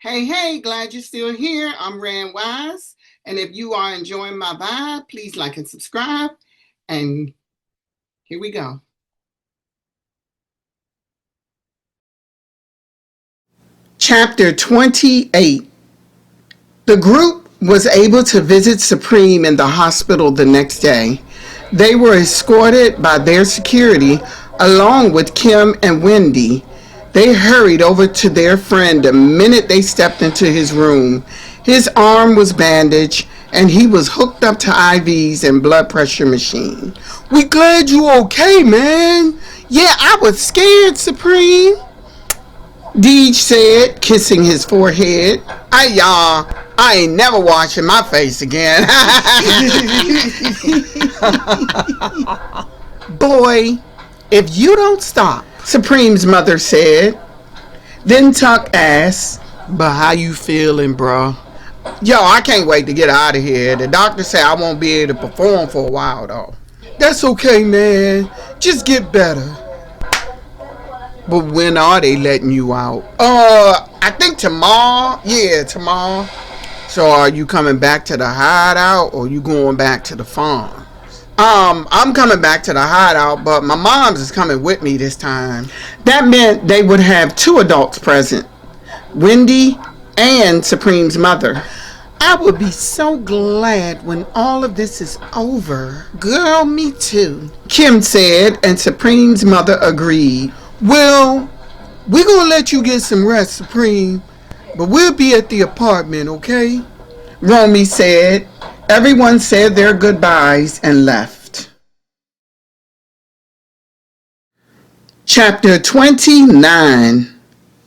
Hey, glad you're still here. I'm Rand Wise. And if you are enjoying my vibe, please like and subscribe. And here we go. Chapter 28. The group was able to visit Supreme in the hospital the next day. They were escorted by their security along with Kim and Wendy. They hurried over to their friend the minute they stepped into his room. His arm was bandaged and he was hooked up to IVs and blood pressure machine. "We glad you okay, man." "Yeah, I was scared, Supreme," Deej said, kissing his forehead. Y'all, I ain't never washing my face again." "Boy, if you don't stop," Supreme's mother said. Then Tuck asked, "But how you feeling, bro?" "Yo, I can't wait to get out of here. The doctor said I won't be able to perform for a while, though." "That's okay, man. Just get better." "But when are they letting you out?" I think tomorrow. Yeah, tomorrow." "So are you coming back to the hideout or you going back to the farm?" I'm coming back to the hideout, but my mom's is coming with me this time." That meant they would have two adults present, Wendy and Supreme's mother. "I would be so glad when all of this is over." "Girl, me too," Kim said, and Supreme's mother agreed. "Well, we're gonna let you get some rest, Supreme, but we'll be at the apartment, okay?" Romy said. Everyone said their goodbyes and left. Chapter 29.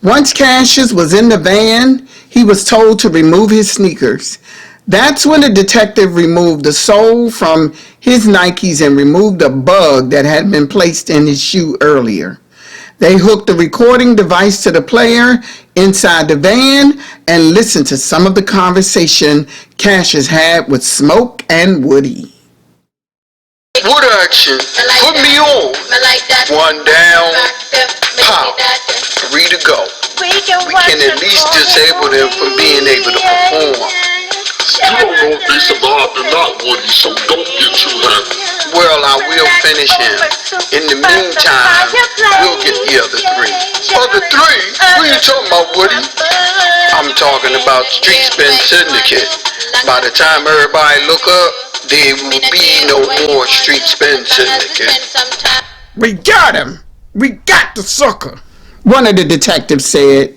Once Cassius was in the van, he was told to remove his sneakers. That's when the detective removed the sole from his Nikes and removed a bug that had been placed in his shoe earlier. They hooked the recording device to the player inside the van and listened to some of the conversation Cassius had with Smoke and Woody. "Wood action. Put me on. One down. Pow. 3 to go. We can at least disable them from being able to perform." "You don't know if they survived or not, Woody, so don't get too happy." "Well, I will finish him. In the meantime, we'll get the other 3. "Other 3? Who you talking about, Woody?" "I'm talking about Street Spin Syndicate. By the time everybody look up, there will be no more Street Spin Syndicate." "We got him! We got the sucker!" one of the detectives said.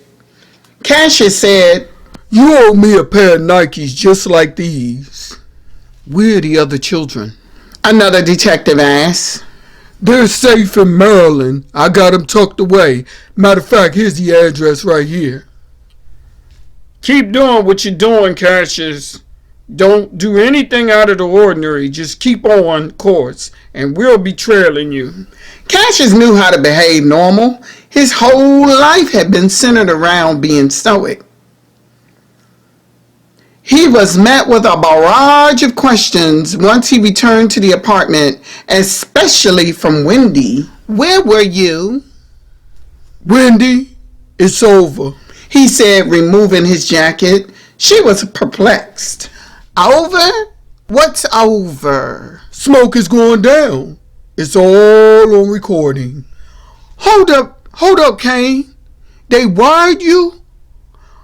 Cassius said, "You owe me a pair of Nikes just like these." "Where are the other children?" another detective asked. "They're safe in Maryland. I got them tucked away. Matter of fact, here's the address right here." "Keep doing what you're doing, Cassius. Don't do anything out of the ordinary. Just keep on course, and we'll be trailing you." Cassius knew how to behave normal. His whole life had been centered around being stoic. He was met with a barrage of questions once he returned to the apartment, especially from Wendy. "Where were you?" "Wendy, it's over," he said, removing his jacket. She was perplexed. "Over? What's over?" "Smoke is going down. It's all on recording." Hold up, Kane. They wired you?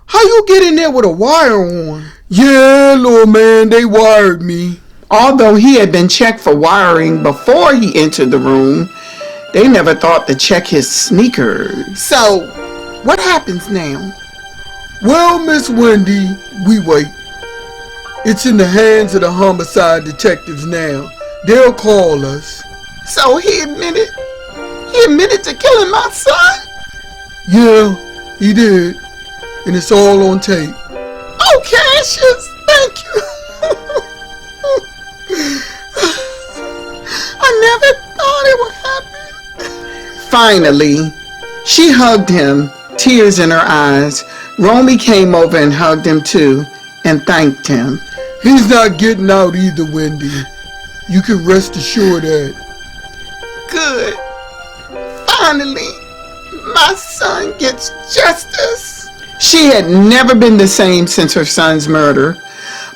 How you get in there with a wire on?" "Yeah, little man, they wired me." Although he had been checked for wiring before he entered the room, they never thought to check his sneakers. "So, what happens now?" "Well, Miss Wendy, we wait. It's in the hands of the homicide detectives now. They'll call us." "So he admitted to killing my son?" "Yeah, he did. And it's all on tape." "Oh, Cassius, thank you." "I never thought it would happen." Finally, she hugged him, tears in her eyes. Romy came over and hugged him too and thanked him. "He's not getting out either, Wendy. You can rest assured that." "Good. Finally, my son gets justice." She had never been the same since her son's murder,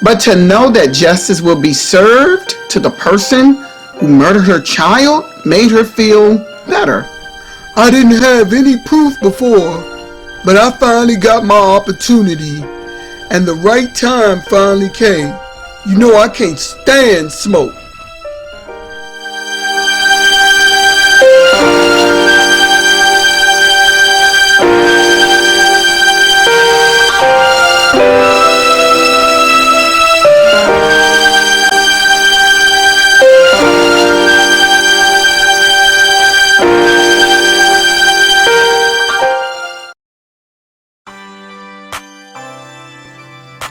but to know that justice will be served to the person who murdered her child made her feel better. I didn't have any proof before, but I finally got my opportunity, and the right time finally came. You know I can't stand smoke.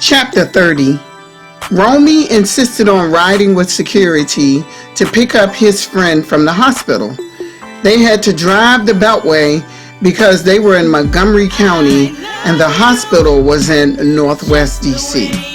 Chapter 30. Romy insisted on riding with security to pick up his friend from the hospital. They had to drive the Beltway because they were in Montgomery County and the hospital was in Northwest DC.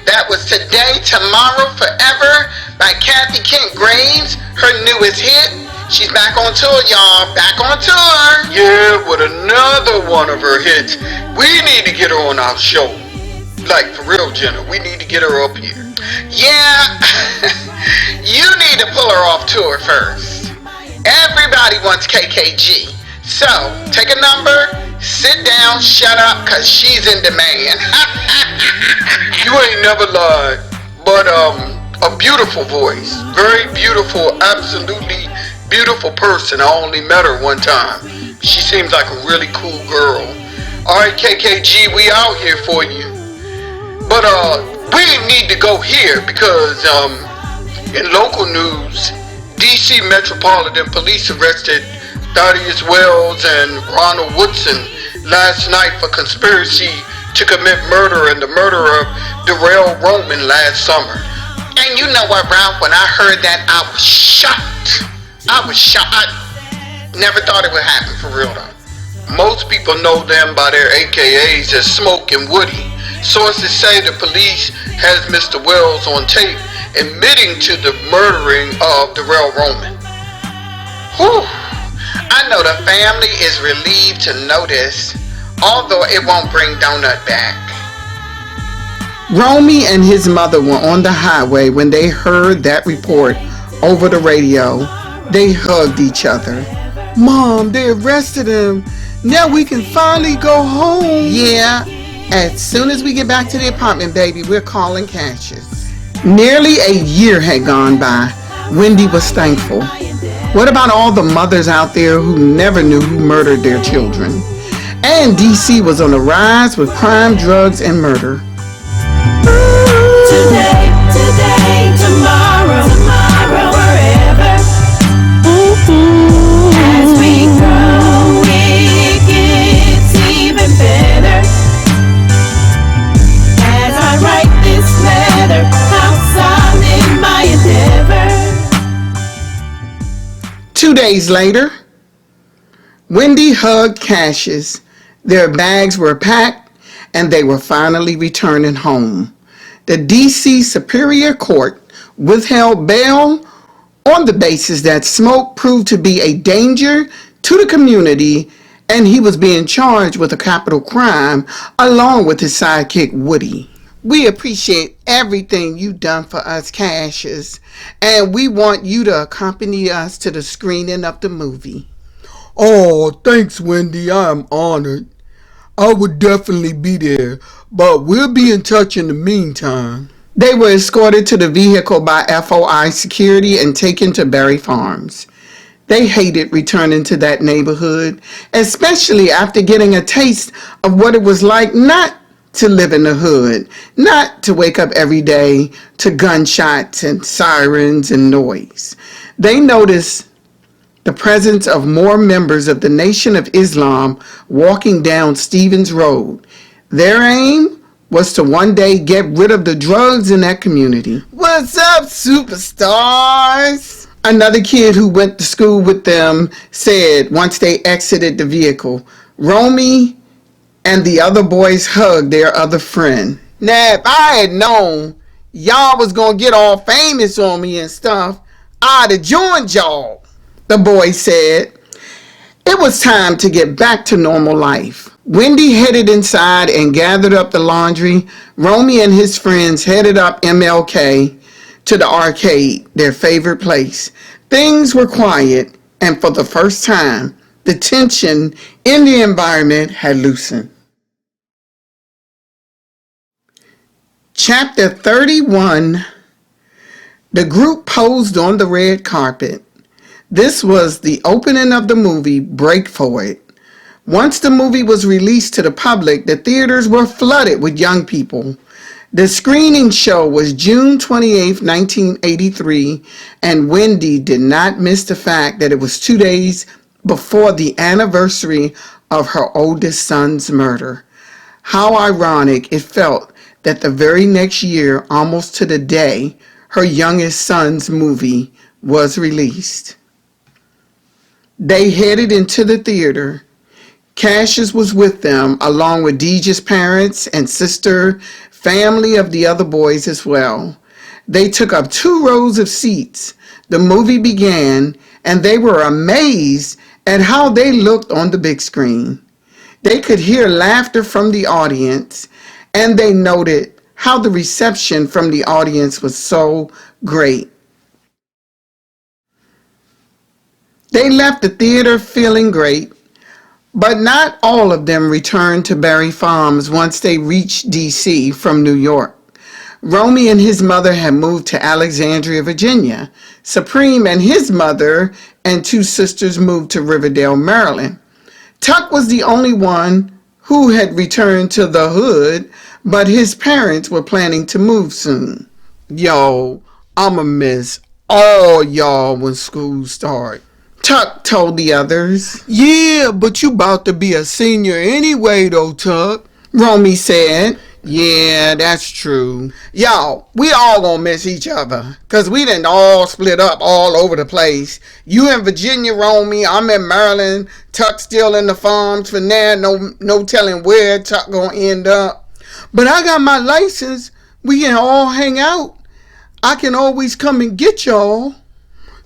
That was Today, Tomorrow, Forever by Kathy Kent Graves, her newest hit. She's back on tour, y'all. Back on tour. Yeah, with another one of her hits. We need to get her on our show. Like, for real, Jenna, we need to get her up here. Yeah, you need to pull her off tour first. Everybody wants KKG. So, take a number, sit down, shut up, cause she's in demand. You ain't never lied, but a beautiful voice, very beautiful, absolutely beautiful person. I only met her one time. She seems like a really cool girl. Alright, KKG, we out here for you. But we need to go here because in local news, DC Metropolitan Police arrested Thaddeus Wells and Ronald Woodson last night for conspiracy to commit murder and the murder of Darrell Roman last summer. And you know what, Ralph, when I heard that, I was shocked. I never thought it would happen, for real though. Most people know them by their AKAs as Smoke and Woody. Sources say the police has Mr. Wells on tape admitting to the murdering of Darrell Roman. Whew. I know the family is relieved to know this, although it won't bring Donut back. Romy and his mother were on the highway when they heard that report over the radio. They hugged each other. Mom, they arrested him. Now we can finally go home. Yeah, as soon as we get back to the apartment, baby, we're calling Cassius. Nearly a year had gone by. Wendy was thankful. What about all the mothers out there who never knew who murdered their children? And DC was on the rise with crime, drugs, and murder. Today, tomorrow, forever. As we grow, it gets even better. As I write this letter, outside in my endeavor. 2 days later, Wendy hugged Cassius. Their bags were packed and they were finally returning home. The DC Superior Court withheld bail on the basis that Smoke proved to be a danger to the community and he was being charged with a capital crime along with his sidekick Woody. We appreciate everything you've done for us, Cassius, and we want you to accompany us to the screening of the movie. Oh, thanks, Wendy. I am honored. I would definitely be there, but we'll be in touch in the meantime. They were escorted to the vehicle by FOI security and taken to Berry Farms. They hated returning to that neighborhood, especially after getting a taste of what it was like not to live in the hood, not to wake up every day to gunshots and sirens and noise. They noticed the presence of more members of the Nation of Islam walking down Stevens Road. Their aim was to one day get rid of the drugs in that community. What's up, superstars? Another kid who went to school with them said once they exited the vehicle, Romy and the other boys hugged their other friend. Now, if I had known y'all was gonna get all famous on me and stuff, I'd have joined y'all, the boy said. It was time to get back to normal life. Wendy headed inside and gathered up the laundry. Romy and his friends headed up MLK to the arcade, their favorite place. Things were quiet, and for the first time, the tension in the environment had loosened. Chapter 31. The group posed on the red carpet. This was the opening of the movie Break For It. Once the movie was released to the public, the theaters were flooded with young people. The screening show was June 28, 1983, and Wendy did not miss the fact that it was 2 days before the anniversary of her oldest son's murder. How ironic it felt that the very next year, almost to the day, her youngest son's movie was released. They headed into the theater. Cassius was with them, along with Deeja's parents and sister, family of the other boys as well. They took up 2 rows of seats. The movie began, and they were amazed at how they looked on the big screen. They could hear laughter from the audience, and they noted how the reception from the audience was so great. They left the theater feeling great, but not all of them returned to Barry Farms once they reached D.C. from New York. Romy and his mother had moved to Alexandria, Virginia. Supreme and his mother and 2 sisters moved to Riverdale, Maryland. Tuck was the only one who had returned to the hood, but his parents were planning to move soon. Yo, I'ma miss all y'all when school starts. Tuck told the others. Yeah, but you about to be a senior anyway though, Tuck, Romy said. Yeah, that's true. Y'all, we all gonna miss each other, cause we done all split up all over the place. You in Virginia, Romy, I'm in Maryland, Tuck still in the farms for now, no telling where Tuck gonna end up. But I got my license, we can all hang out. I can always come and get y'all.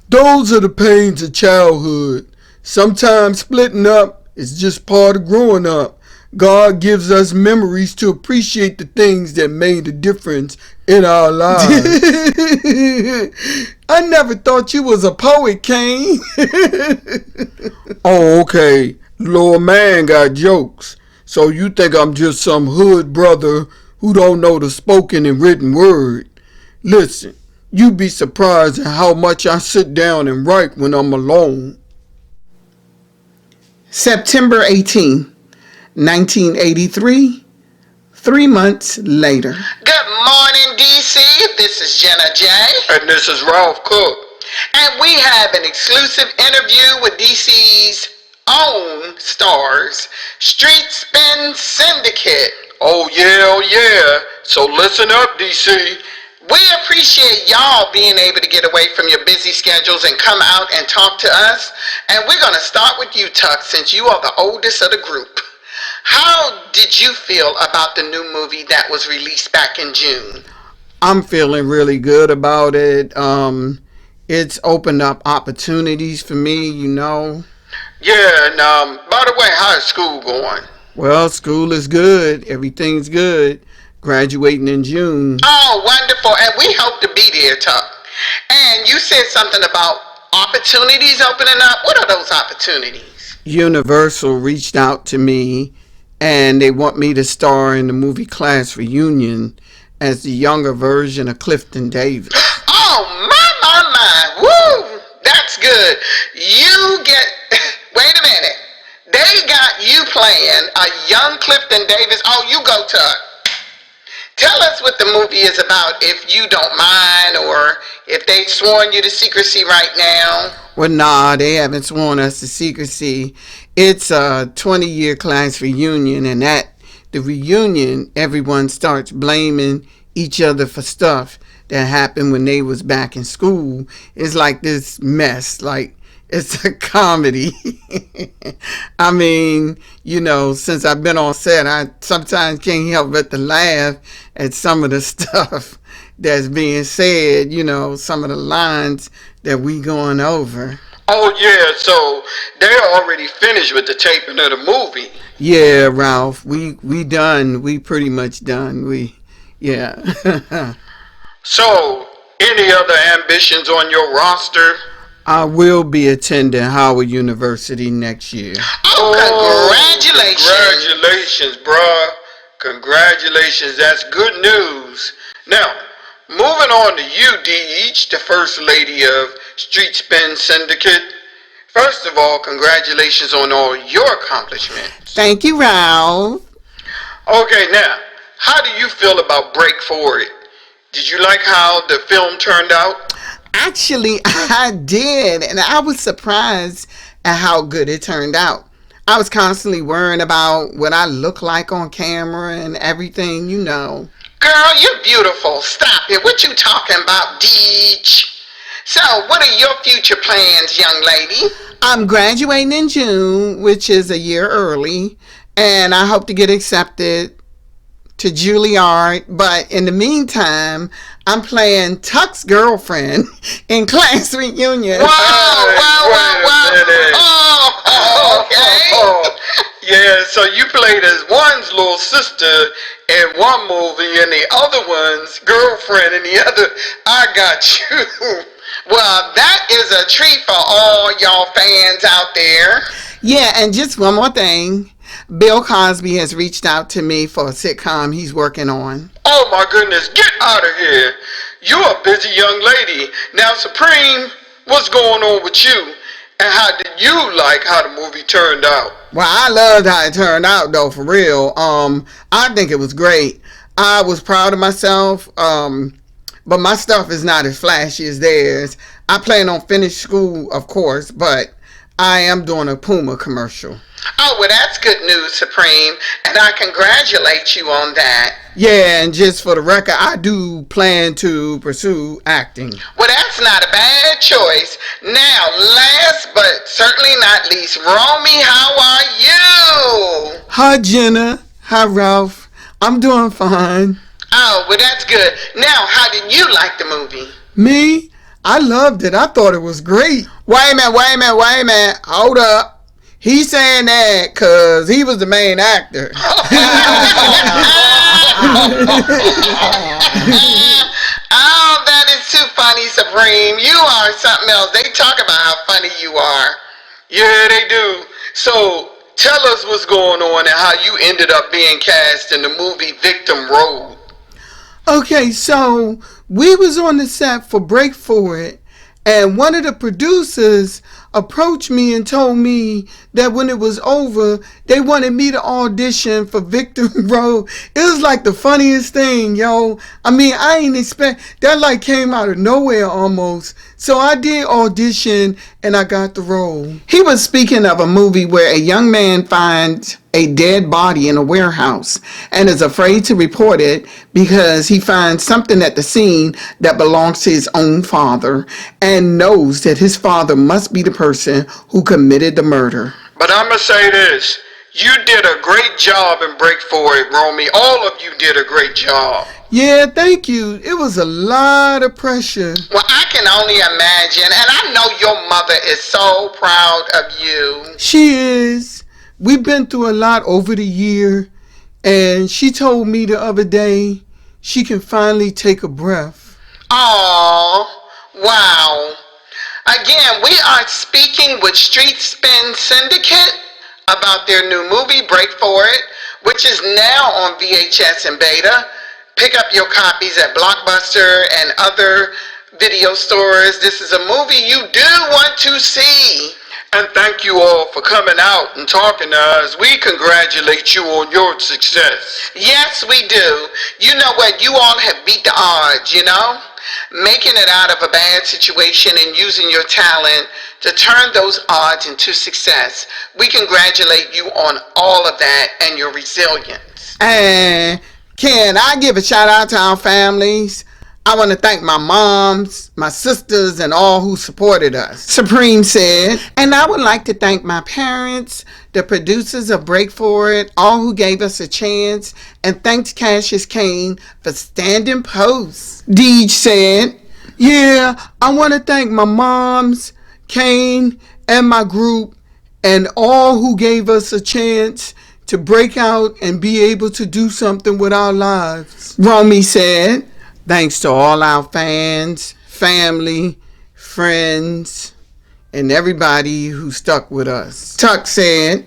Those are the pains of childhood. Sometimes splitting up is just part of growing up. God gives us memories to appreciate the things that made a difference in our lives. I never thought you was a poet, Kane. Oh, okay. Little man got jokes. So you think I'm just some hood brother who don't know the spoken and written word. Listen. You'd be surprised at how much I sit down and write when I'm alone. September 18, 1983, 3 months later. Good morning, DC. This is Jenna J. And this is Ralph Cook. And we have an exclusive interview with DC's own stars, Street Spin Syndicate. Oh yeah. So listen up, DC. We appreciate y'all being able to get away from your busy schedules and come out and talk to us. And we're going to start with you, Tuck, since you are the oldest of the group. How did you feel about the new movie that was released back in June? I'm feeling really good about it. It's opened up opportunities for me, you know. Yeah, and by the way, how is school going? Well, school is good. Everything's good. Graduating in June. Oh, wonderful. And we hope to be there, Tuck. And you said something about opportunities opening up. What are those opportunities? Universal reached out to me, and they want me to star in the movie Class Reunion as the younger version of Clifton Davis. Oh, my. Woo! That's good. You get... Wait a minute. They got you playing a young Clifton Davis. Oh, you go, Tuck. Tell us what the movie is about, if you don't mind, or if they've sworn you to secrecy right now. Well, nah, they haven't sworn us to secrecy. It's a 20-year class reunion, and that the reunion, everyone starts blaming each other for stuff that happened when they was back in school. It's like this mess. Like, it's a comedy. I mean, since I've been on set, I sometimes can't help but to laugh at some of the stuff that's being said, some of the lines that we going over. Oh yeah, so they're already finished with the taping of the movie. Yeah, Ralph, we done. We pretty much done. Yeah. So, any other ambitions on your roster? I will be attending Howard University next year. Oh, congratulations, bruh. Congratulations, that's good news. Now, moving on to you, Deej, the First Lady of Street Spin Syndicate. First of all, congratulations on all your accomplishments. Thank you, Ralph. Okay, now, how do you feel about Break For It? Did you like how the film turned out? Actually, I did, and I was surprised at how good it turned out. I was constantly worrying about what I look like on camera and everything, Girl, you're beautiful. Stop it. What you talking about, Deej? So, what are your future plans, young lady? I'm graduating in June, which is a year early, and I hope to get accepted to Juilliard, but in the meantime, I'm playing Tuck's girlfriend in class reunion. Wow. Oh, okay. Yeah, so you played as one's little sister in one movie and the other one's girlfriend in the other. I got you. Well, that is a treat for all y'all fans out there. Yeah, and just one more thing. Bill Cosby has reached out to me for a sitcom he's working on. Oh my goodness, get out of here. You're a busy young lady. Now, Supreme, what's going on with you? And how did you like how the movie turned out? Well, I loved how it turned out, though, for real. I think it was great. I was proud of myself, but my stuff is not as flashy as theirs. I plan on finishing school, of course, but I am doing a Puma commercial. Oh, well, that's good news, Supreme, and I congratulate you on that. Yeah, and just for the record, I do plan to pursue acting. Well, that's not a bad choice. Now, last but certainly not least, Romy, how are you? Hi, Jenna. Hi, Ralph. I'm doing fine. Oh, well, that's good. Now, how did you like the movie? Me? I loved it. I thought it was great. Wait a minute. Hold up. He's saying that because he was the main actor. Oh, that is too funny, Supreme. You are something else. They talk about how funny you are. Yeah, they do. So, tell us what's going on and how you ended up being cast in the movie Victim Road. Okay, so we was on the set for Break For It, and one of the producers approached me and told me that when it was over, they wanted me to audition for Victim Road. It was like the funniest thing, yo. I mean, I ain't expect that, like came out of nowhere almost. So I did audition and I got the role. He was speaking of a movie where a young man finds a dead body in a warehouse and is afraid to report it because he finds something at the scene that belongs to his own father and knows that his father must be the person who committed the murder. But I'm going to say this. You did a great job in Break For It, Romy. All of you did a great job. Yeah, thank you. It was a lot of pressure. Well, I can only imagine, and I know your mother is so proud of you. She is. We've been through a lot over the year, and she told me the other day she can finally take a breath. Oh, wow. Again, we are speaking with Street Spin Syndicate about their new movie, Break For It, which is now on VHS and beta. Pick up your copies at Blockbuster and other video stores. This is a movie you do want to see. And thank you all for coming out and talking to us. We congratulate you on your success. Yes, we do. You know what? You all have beat the odds, making it out of a bad situation and using your talent to turn those odds into success. We congratulate you on all of that and your resilience. And can I give a shout out to our families? I want to thank my moms, my sisters, and all who supported us. Supreme said, and I would like to thank my parents, the producers of Break For It, all who gave us a chance, and thanked Cassius Kane for standing posts. Deej said, yeah, I want to thank my moms, Kane, and my group, and all who gave us a chance to break out and be able to do something with our lives. Romy said, thanks to all our fans, family, friends, and everybody who stuck with us. Tuck said,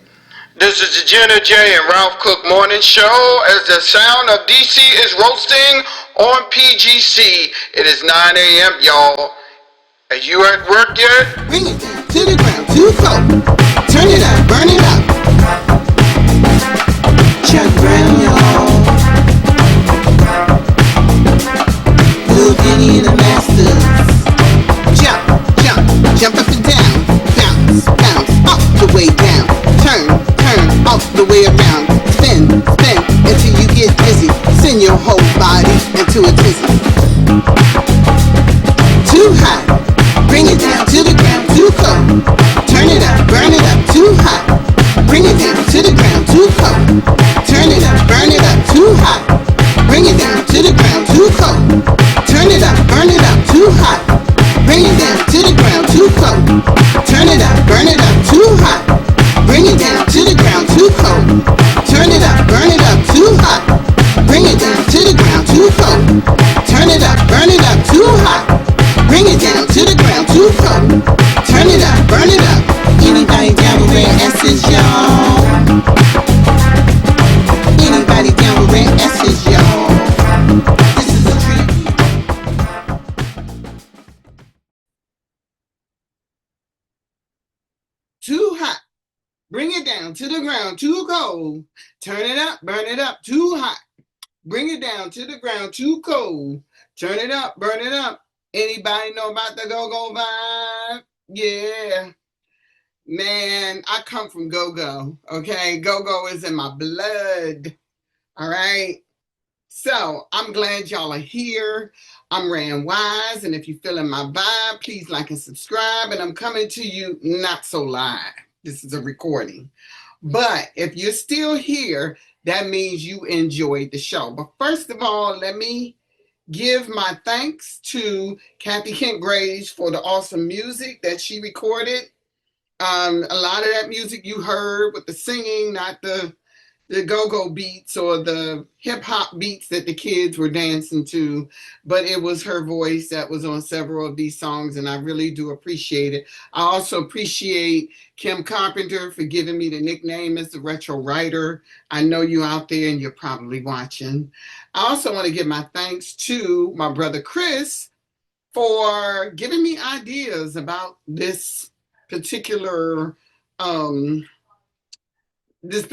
This is the Jenna J and Ralph Cook Morning Show as the sound of DC is roasting on PGC. It is 9 a.m., y'all. Are you at work yet? bring it down to the ground, too cold. Turn it up, burn it up. Chuck Brown, y'all. Lil Diddy and the Masters. Jump, jump, jump up and down. Bounce, bounce, up the way down. Turn, turn, up the way around. Spin, spin, until you get dizzy. Send your whole body into a tizzy. Too hot, bring it down to the ground, too cold. Turn it up, burn it up, too hot. Bring it down to the ground, too cold. Turn it up, burn it up, too hot. Bring it down to the ground, too cold. Turn it up, burn it up, too hot. Bring it down to the ground, too cold. Turn it up, burn it up, too hot. Bring it down to the ground, too cold. Turn it up, burn it up, too hot. Bring it down to the ground, too cold. Turn it up, burn it up, too hot. Bring it down to the ground, too cold. Turn it up, burn it up. Anybody down with red S's, y'all? Anybody down with red S's, y'all? This is a tribute. Too hot. Bring it down to the ground, too cold. Turn it up, burn it up, too hot. Bring it down to the ground, too cold. Turn it up, burn it up. Anybody know about the go-go vibe? Yeah. Man, I come from go-go, okay? Go-go is in my blood, all right? So, I'm glad y'all are here. I'm Rand Wise, and if you're feeling my vibe, please like and subscribe, and I'm coming to you not so live. This is a recording. But if you're still here, that means you enjoyed the show. But first of all, let me give my thanks to Kathy Kent Graves for the awesome music that she recorded. A lot of that music you heard with the singing, not the go-go beats or the hip-hop beats that the kids were dancing to, but it was her voice that was on several of these songs, and I really do appreciate it. I also appreciate Kim Carpenter for giving me the nickname as the Retro Writer. I know you out there and you're probably watching. I also want to give my thanks to my brother Chris for giving me ideas about this particular writing, this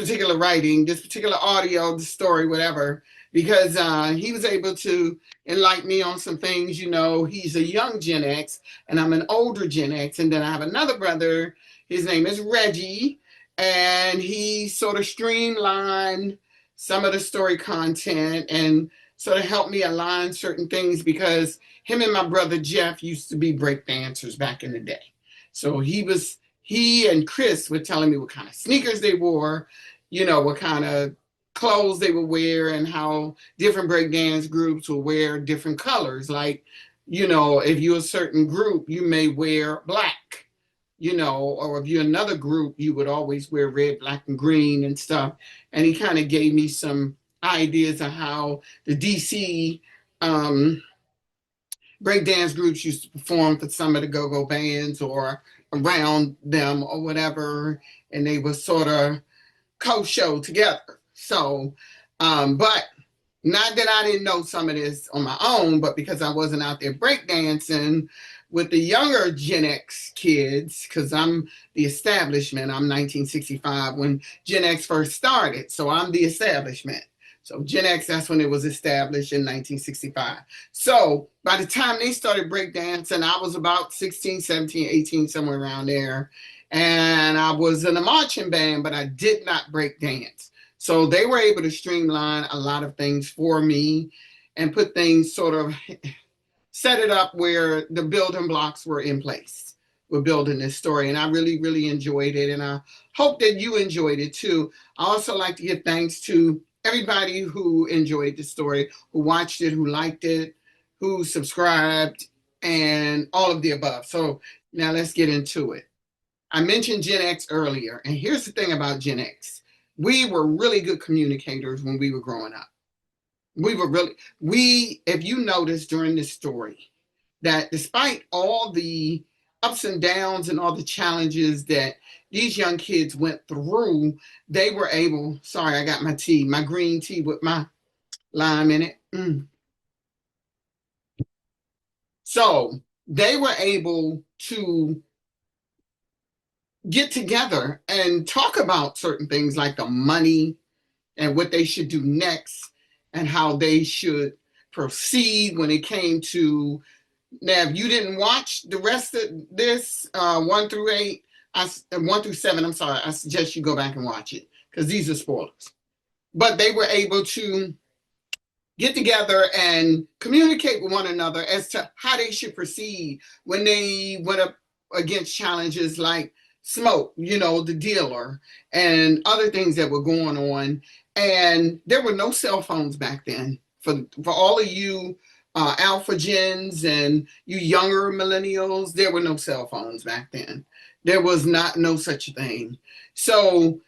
particular audio, the story, whatever, because he was able to enlighten me on some things. You know, he's a young Gen X and I'm an older Gen X. And then I have another brother, his name is Reggie, and he sort of streamlined some of the story content and sort of helped me align certain things because him and my brother Jeff used to be break dancers back in the day. So he and Chris were telling me what kind of sneakers they wore, you know, what kind of clothes they would wear and how different breakdance groups will wear different colors. Like, you know, if you're a certain group, you may wear black, you know, or if you're another group, you would always wear red, black, and green and stuff. And he kind of gave me some ideas of how the DC breakdance groups used to perform for some of the go-go bands or around them or whatever, and they were sort of co-show together. So, but not that I didn't know some of this on my own, but because I wasn't out there breakdancing with the younger Gen X kids, because I'm the establishment. I'm 1965 when Gen X first started, so I'm the establishment. So Gen X, that's when it was established in 1965. So by the time they started breakdancing, I was about 16, 17, 18, somewhere around there. And I was in a marching band, but I did not break dance. So they were able to streamline a lot of things for me and put things sort of set it up where the building blocks were in place. We're building this story, and I really, really enjoyed it, and I hope that you enjoyed it too. I also like to give thanks to everybody who enjoyed the story, who watched it, who liked it, who subscribed, and all of the above. So now let's get into it. I mentioned Gen X earlier, and here's the thing about Gen X. We were really good communicators when we were growing up. If you notice during this story, that despite all the ups and downs and all the challenges that these young kids went through, they were able, sorry, I got my tea, my green tea with my lime in it. So they were able to get together and talk about certain things like the money and what they should do next and how they should proceed when it came to. Now, if you didn't watch the rest of this, 1 through 8, 1 through 7, I'm sorry, I suggest you go back and watch it because these are spoilers. But they were able to get together and communicate with one another as to how they should proceed when they went up against challenges like Smoke, the dealer, and other things that were going on. And there were no cell phones back then. For all of you alpha gens and you younger millennials, there were no cell phones back then. There was no such thing. So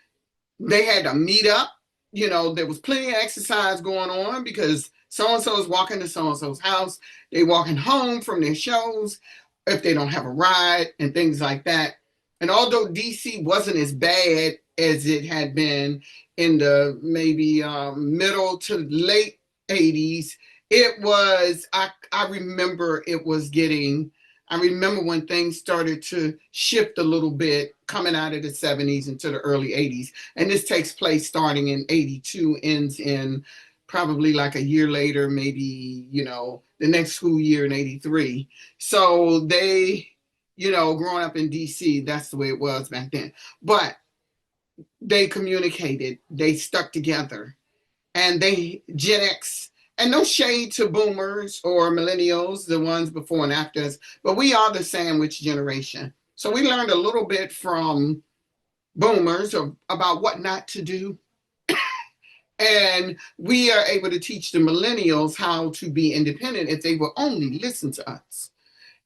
they had to meet up. There was plenty of exercise going on because so-and-so is walking to so-and-so's house. They walking home from their shows if they don't have a ride and things like that. And although DC wasn't as bad as it had been in the maybe middle to late 80s, it was, I remember it was getting, I remember when things started to shift a little bit coming out of the 70s into the early 80s. And this takes place starting in 82, ends in probably like a year later, maybe, the next school year in 83. So they, growing up in DC, that's the way it was back then. But they communicated, they stuck together, and Gen X, and no shade to boomers or millennials, the ones before and after us, but we are the sandwich generation. So we learned a little bit from boomers about what not to do. And we are able to teach the millennials how to be independent if they will only listen to us.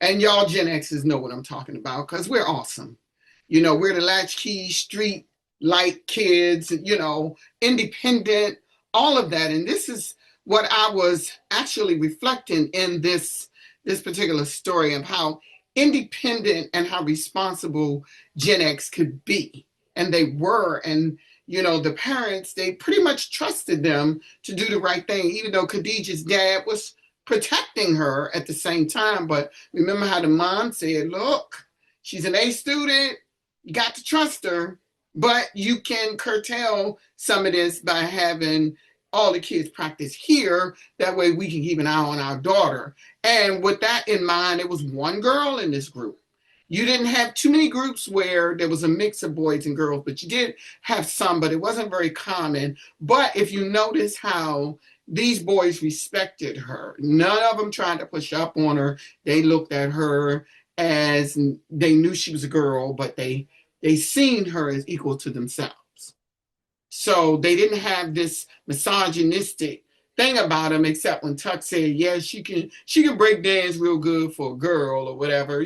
And y'all Gen X's know what I'm talking about because we're awesome. We're the latchkey street light kids, independent, all of that. And this is what I was actually reflecting in this particular story of how independent and how responsible Gen X could be. And they were. And, the parents, they pretty much trusted them to do the right thing, even though Khadijah's dad was protecting her at the same time. But remember how the mom said, look, she's an A student. You got to trust her, but you can curtail some of this by having all the kids practice here. That way we can keep an eye on our daughter. And with that in mind, it was one girl in this group. You didn't have too many groups where there was a mix of boys and girls, but you did have some, but it wasn't very common. But if you notice how these boys respected her, none of them tried to push up on her. They looked at her as they knew she was a girl, but they seen her as equal to themselves. So they didn't have this misogynistic thing about them, except when Tuck said, yeah, she can break dance real good for a girl or whatever.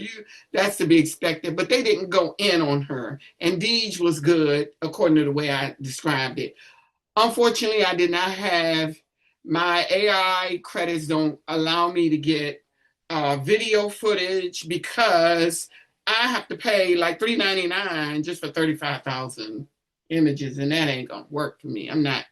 That's to be expected, but they didn't go in on her. And Deej was good, according to the way I described it. Unfortunately, I did not have my AI credits don't allow me to get video footage because I have to pay like $3.99 just for 35,000 images, and that ain't gonna work for me. I'm not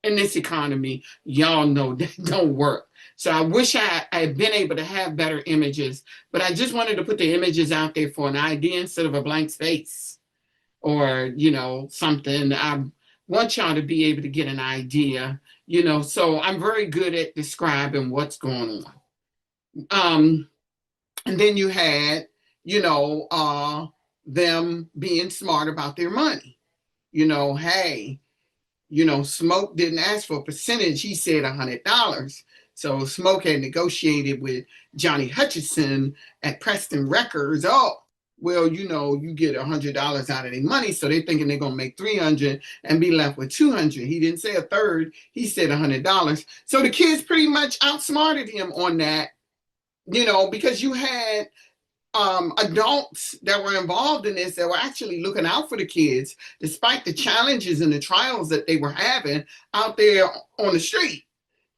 in this economy. Y'all know that don't work. So I wish I had been able to have better images, but I just wanted to put the images out there for an idea instead of a blank space or something. I want y'all to be able to get an idea, so I'm very good at describing what's going on. And then you had, them being smart about their money. Hey, Smoke didn't ask for a percentage. He said $100. So Smoke had negotiated with Johnny Hutchison at Preston Records. Oh, well, you get $100 out of their money, so they're thinking they're gonna make 300 and be left with 200. He didn't say a third; he said $100. So the kids pretty much outsmarted him on that, because you had adults that were involved in this that were actually looking out for the kids, despite the challenges and the trials that they were having out there on the street.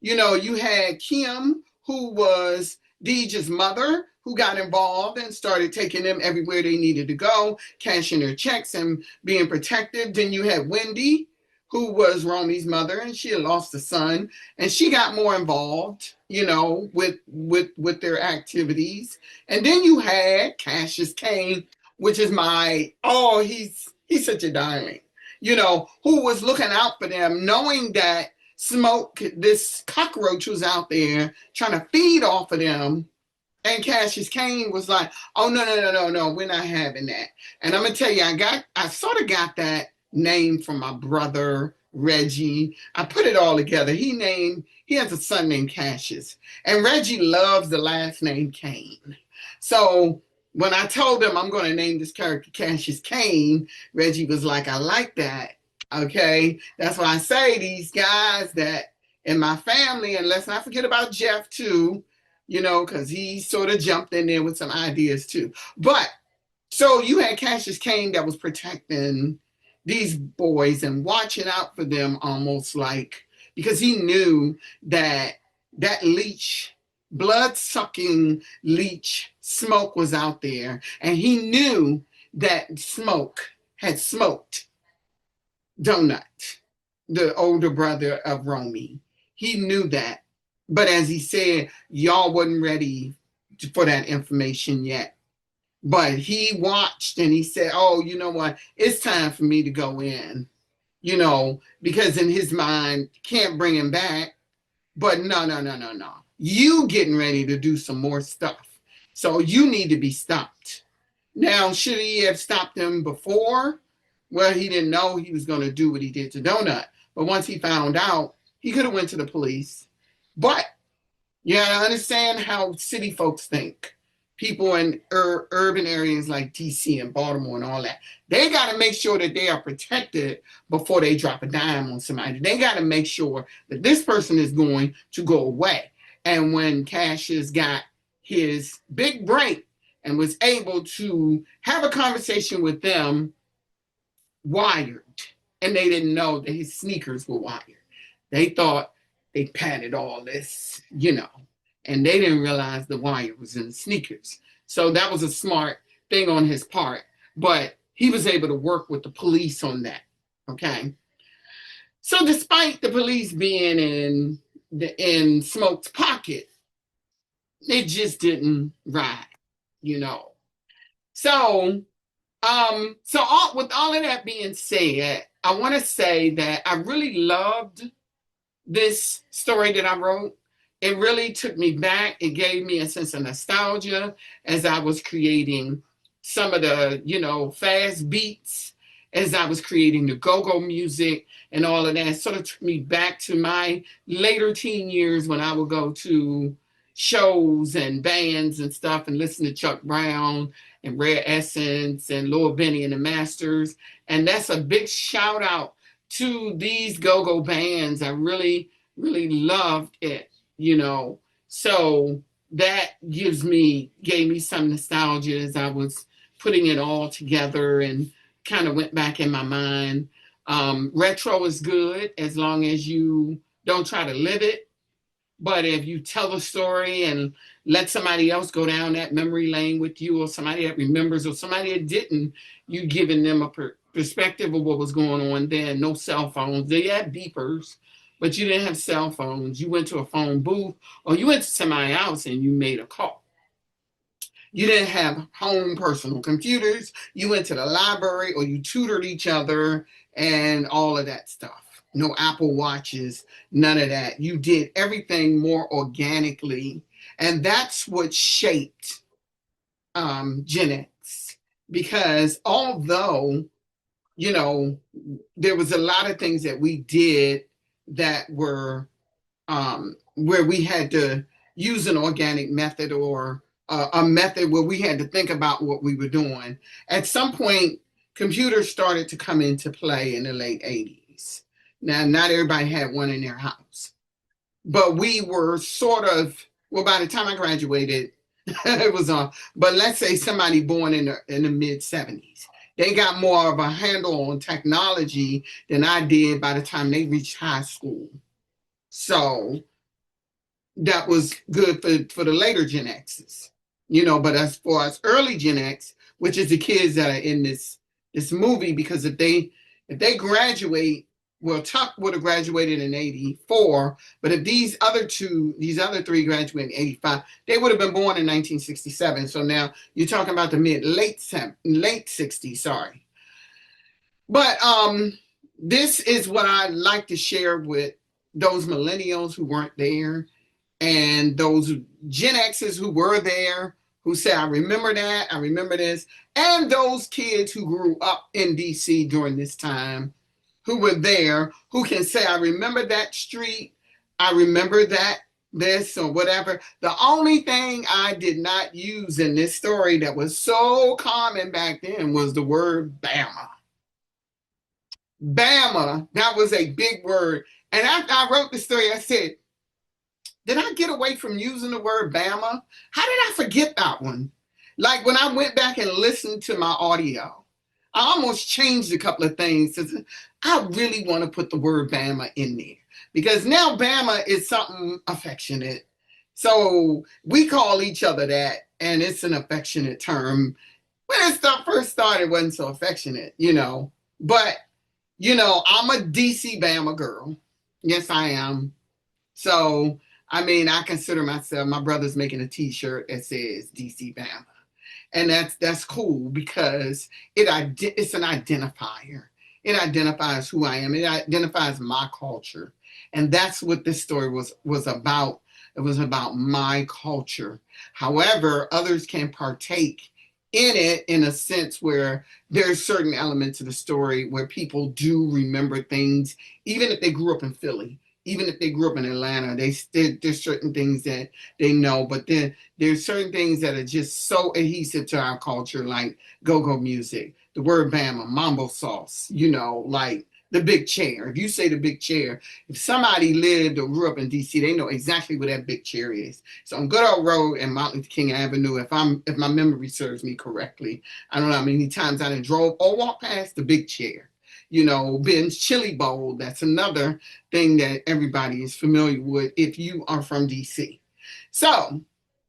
You had Kim, who was Deej's mother, who got involved and started taking them everywhere they needed to go, cashing their checks and being protective. Then you had Wendy, who was Romy's mother, and she had lost a son, and she got more involved, with their activities. And then you had Cassius Kane, which is he's such a darling, who was looking out for them, knowing that Smoke, this cockroach, was out there trying to feed off of them. And Cassius Kane was like, "Oh, no, we're not having that." And I'm gonna tell you, I sort of got that name from my brother Reggie. I put it all together. He has a son named Cassius, and Reggie loves the last name Kane. So when I told him I'm going to name this character Cassius Kane, Reggie was like, "I like that." Okay, that's why I say these guys that in my family, and let's not forget about Jeff too, because he sort of jumped in there with some ideas too. But so you had Cassius Kane that was protecting these boys and watching out for them, almost like, because he knew that leech, blood-sucking leech Smoke was out there, and he knew that Smoke had smoked Donut, the older brother of Romy. He knew that. But as he said, y'all wasn't ready for that information yet. But he watched and he said, "Oh, you know what? It's time for me to go in." Because in his mind, can't bring him back. But no. You getting ready to do some more stuff. So you need to be stopped. Now, should he have stopped him before? Well, he didn't know he was going to do what he did to Donut. But once he found out, he could have went to the police. But I understand how city folks think. People in urban areas like DC and Baltimore and all that, they got to make sure that they are protected before they drop a dime on somebody. They got to make sure that this person is going to go away. And when Cassius got his big break and was able to have a conversation with them, wired, and they didn't know that his sneakers were wired. They thought they padded all this, and they didn't realize the wire was in the sneakers. So that was a smart thing on his part, but he was able to work with the police on that. Okay. So despite the police being in Smoke's pocket, it just didn't ride, So with all of that being said, I want to say that I really loved this story that I wrote. It really took me back. It gave me a sense of nostalgia as I was creating some of the, fast beats, as I was creating the go-go music and all of that. It sort of took me back to my later teen years when I would go to shows and bands and stuff and listen to Chuck Brown and Rare Essence and Lil Benny and the Masters. And that's a big shout out to these go-go bands. I really, really loved it, So that gave me some nostalgia as I was putting it all together and kind of went back in my mind. Retro is good as long as you don't try to live it. But if you tell a story and let somebody else go down that memory lane with you, or somebody that remembers, or somebody that didn't, you giving them a perspective of what was going on then. No cell phones. They had beepers, but you didn't have cell phones. You went to a phone booth, or you went to somebody's house and you made a call. You didn't have home personal computers. You went to the library, or you tutored each other and all of that stuff. No Apple Watches, none of that. You did everything more organically. And that's what shaped Gen X. Because although you know, there was a lot of things that we did that were where we had to use an organic method or a method where we had to think about what we were doing. At some point, computers started to come into play in the late 80s. Now, not everybody had one in their house, but we were sort of, well, by the time I graduated, it was on, but let's say somebody born in the mid 70s. They got more of a handle on technology than I did by the time they reached high school. So that was good for the later Gen X's, But as far as early Gen X, which is the kids that are in this movie, because if they graduate, well, Tuck would have graduated in '84, but if these other three graduated in '85, they would have been born in 1967. So now you're talking about the late '60s. Sorry, but this is what I like to share with those millennials who weren't there and those Gen X's who were there, who say, I remember that, I remember this, and those kids who grew up in DC during this time, who were there, who can say, I remember that street, I remember that, this or whatever. The only thing I did not use in this story that was so common back then was the word Bama. Bama, that was a big word. And after I wrote the story, I said, did I get away from using the word Bama? How did I forget that one? Like when I went back and listened to my audio, I almost changed a couple of things. I really want to put the word Bama in there because now Bama is something affectionate. So we call each other that, and it's an affectionate term. When it first started, it wasn't so affectionate, But, I'm a DC Bama girl. Yes, I am. So, I mean, I consider myself, my brother's making a t-shirt that says DC Bama. And that's cool because it's an identifier. It identifies who I am. It identifies my culture. And that's what this story was about. It was about my culture. However, others can partake in it in a sense where there's certain elements of the story where people do remember things, even if they grew up in Philly. Even if they grew up in Atlanta, there's certain things that they know, but then there's certain things that are just so adhesive to our culture, like go-go music, the word Bama, mambo sauce, like the big chair. If you say the big chair, if somebody lived or grew up in DC, they know exactly what that big chair is. So on Goodall Road and Martin Luther King Avenue, if my memory serves me correctly, I don't know how many times I done drove or walked past the big chair. Ben's Chili Bowl, that's another thing that everybody is familiar with if you are from DC. So,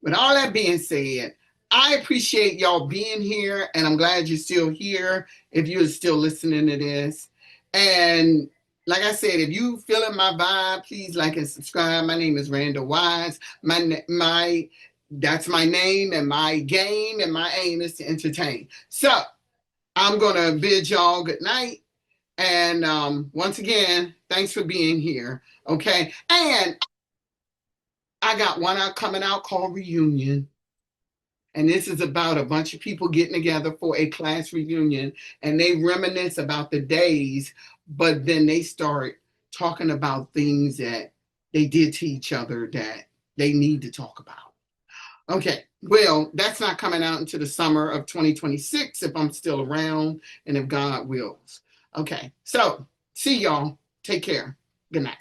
with all that being said, I appreciate y'all being here, and I'm glad you're still here if you're still listening to this. And like I said, if you feeling my vibe, please like and subscribe. My name is Randall Wise. That's my name and my game, and my aim is to entertain. So, I'm going to bid y'all good night. And once again, thanks for being here. Okay. And I got one out coming out called Reunion. And this is about a bunch of people getting together for a class reunion. And they reminisce about the days, but then they start talking about things that they did to each other that they need to talk about. Okay, well, that's not coming out until the summer of 2026 if I'm still around and if God wills. Okay, so see y'all. Take care. Good night.